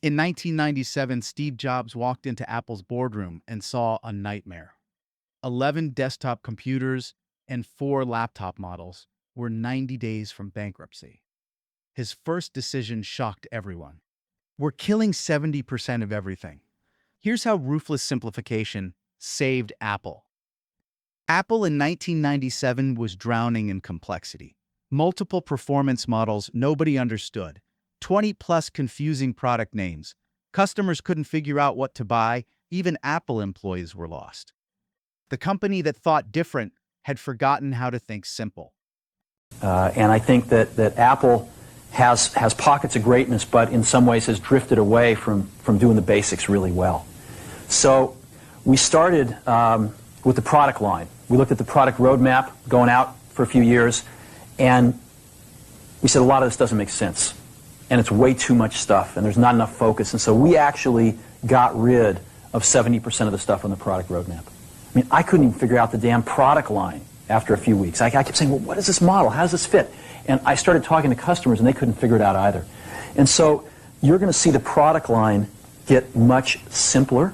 In 1997, Steve Jobs walked into Apple's boardroom and saw a nightmare. 11 desktop computers and 4 laptop models were 90 days from bankruptcy. His first decision shocked everyone. We're killing 70% of everything. Here's how ruthless simplification saved Apple. Apple in 1997 was drowning in complexity. Multiple performance models nobody understood. 20-plus confusing product names. Customers couldn't figure out what to buy. Even Apple employees were lost. The company that thought different had forgotten how to think simple. And I think that Apple has pockets of greatness, but in some ways has drifted away from doing the basics really well. So we started with the product line. We looked at the product roadmap going out for a few years, and we said a lot of this doesn't make sense. And it's way too much stuff, and there's not enough focus. And so we actually got rid of 70% of the stuff on the product roadmap. I mean, I couldn't even figure out the damn product line after a few weeks. I kept saying, well, what is this model? How does this fit? And I started talking to customers, and they couldn't figure it out either. And so you're going to see the product line get much simpler,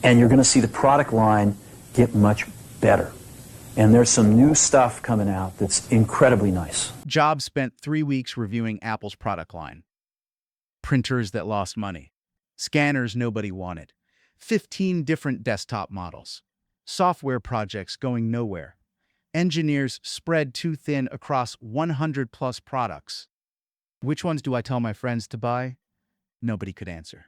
and you're going to see the product line get much better. And there's some new stuff coming out that's incredibly nice. Jobs spent 3 weeks reviewing Apple's product line. Printers that lost money. Scanners nobody wanted. 15 different desktop models. Software projects going nowhere. Engineers spread too thin across 100-plus products. Which ones do I tell my friends to buy? Nobody could answer.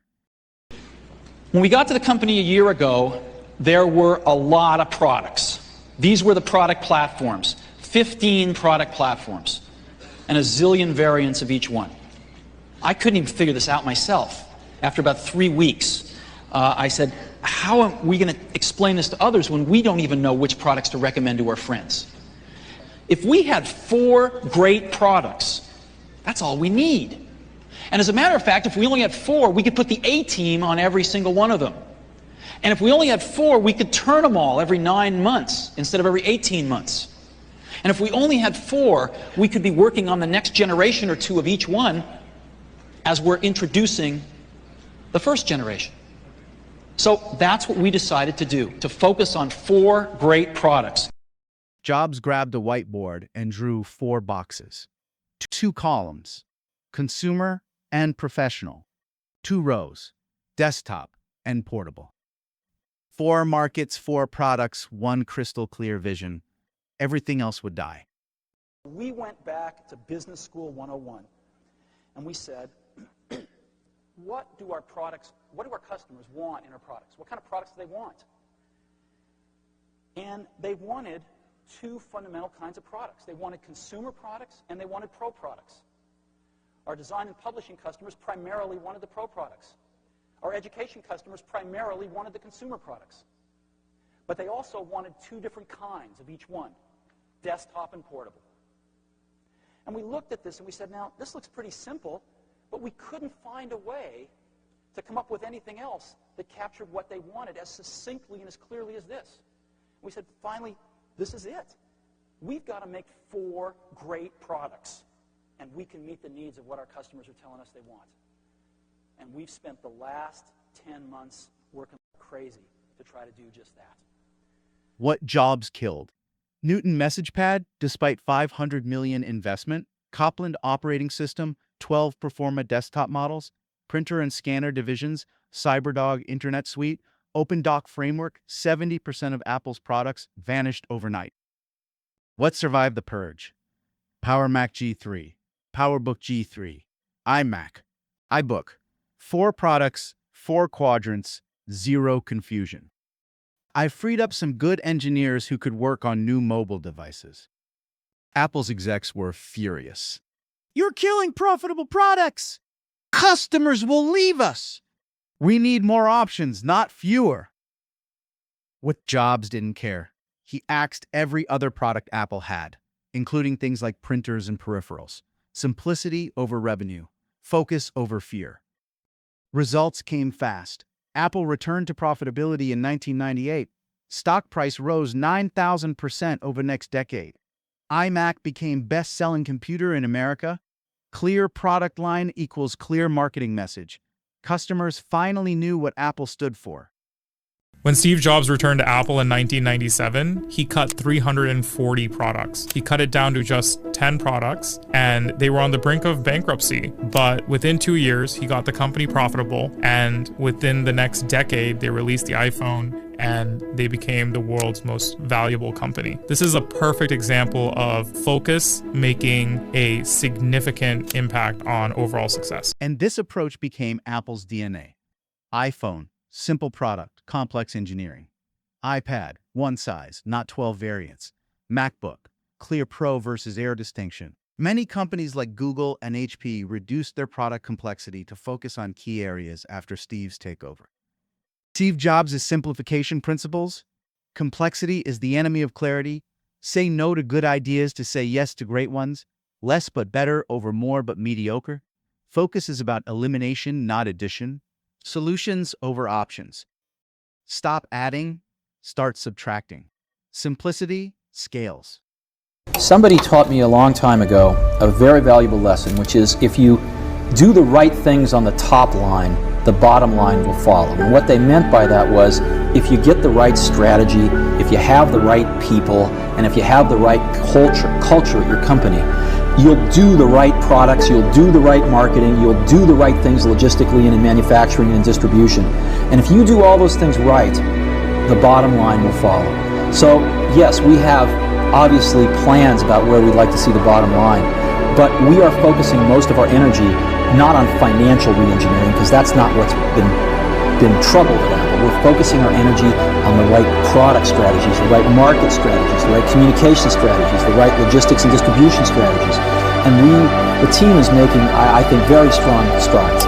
When we got to the company a year ago, there were a lot of products. These were the product platforms, 15 product platforms, and a zillion variants of each one. I couldn't even figure this out myself. After about 3 weeks, I said, how are we going to explain this to others when we don't even know which products to recommend to our friends? If we had 4 great products, that's all we need. And as a matter of fact, if we only had 4, we could put the A-team on every single one of them. And if we only had 4, we could turn them all every 9 months instead of every 18 months. And if we only had 4, we could be working on the next generation or 2 of each one as we're introducing the first generation. So that's what we decided to do, to focus on 4 great products. Jobs grabbed a whiteboard and drew 4 boxes. 2 columns, consumer and professional. 2 rows, desktop and portable. 4 markets, 4 products, 1 crystal clear vision. Everything else would die. We went back to Business School 101, and we said, what do our customers want in our products? What kind of products do they want? And they wanted 2 fundamental kinds of products. They wanted consumer products, and they wanted pro products. Our design and publishing customers primarily wanted the pro products. Our education customers primarily wanted the consumer products. But they also wanted 2 different kinds of each one, desktop and portable. And we looked at this and we said, now, this looks pretty simple, but we couldn't find a way to come up with anything else that captured what they wanted as succinctly and as clearly as this. We said, finally, this is it. We've got to make 4 great products, and we can meet the needs of what our customers are telling us they want. And we've spent the last 10 months working like crazy to try to do just that. What Jobs killed? Newton MessagePad, despite $500 million investment. Copland operating system, 12 Performa desktop models. Printer and scanner divisions, CyberDog Internet Suite. OpenDoc framework, 70% of Apple's products vanished overnight. What survived the purge? Power Mac G3, PowerBook G3, iMac, iBook. 4 products, 4 quadrants, 0 confusion. I freed up some good engineers who could work on new mobile devices. Apple's execs were furious. You're killing profitable products! Customers will leave us! We need more options, not fewer. What Jobs didn't care. He axed every other product Apple had, including things like printers and peripherals. Simplicity over revenue. Focus over fear. Results came fast. Apple returned to profitability in 1998. Stock price rose 9,000% over the next decade. iMac became best-selling computer in America. Clear product line equals clear marketing message. Customers finally knew what Apple stood for. When Steve Jobs returned to Apple in 1997, he cut 340 products. He cut it down to just 10 products, and they were on the brink of bankruptcy. But within 2 years, he got the company profitable, and within the next decade, they released the iPhone, and they became the world's most valuable company. This is a perfect example of focus making a significant impact on overall success. And this approach became Apple's DNA. iPhone, simple product, complex engineering. iPad, one size, not 12 variants. MacBook, clear Pro versus Air distinction. Many companies like Google and HP reduced their product complexity to focus on key areas after Steve's takeover. Steve Jobs' simplification principles: complexity is the enemy of clarity. Say no to good ideas to say yes to great ones. Less but better over more but mediocre. Focus is about elimination, not addition. Solutions over options. Stop adding, start subtracting. Simplicity scales. Somebody taught me a long time ago a very valuable lesson, which is if you do the right things on the top line, the bottom line will follow. And what they meant by that was if you get the right strategy, if you have the right people, and if you have the right culture at your company, you'll do the right products, you'll do the right marketing, you'll do the right things logistically and in manufacturing and in distribution. And if you do all those things right, the bottom line will follow. So yes, we have obviously plans about where we'd like to see the bottom line, but we are focusing most of our energy not on financial re-engineering, because that's not what's been troubled at Apple. We're focusing our energy on the right product strategies, the right market strategies, the right communication strategies, the right logistics and distribution strategies. And the team is making, I think, very strong strides.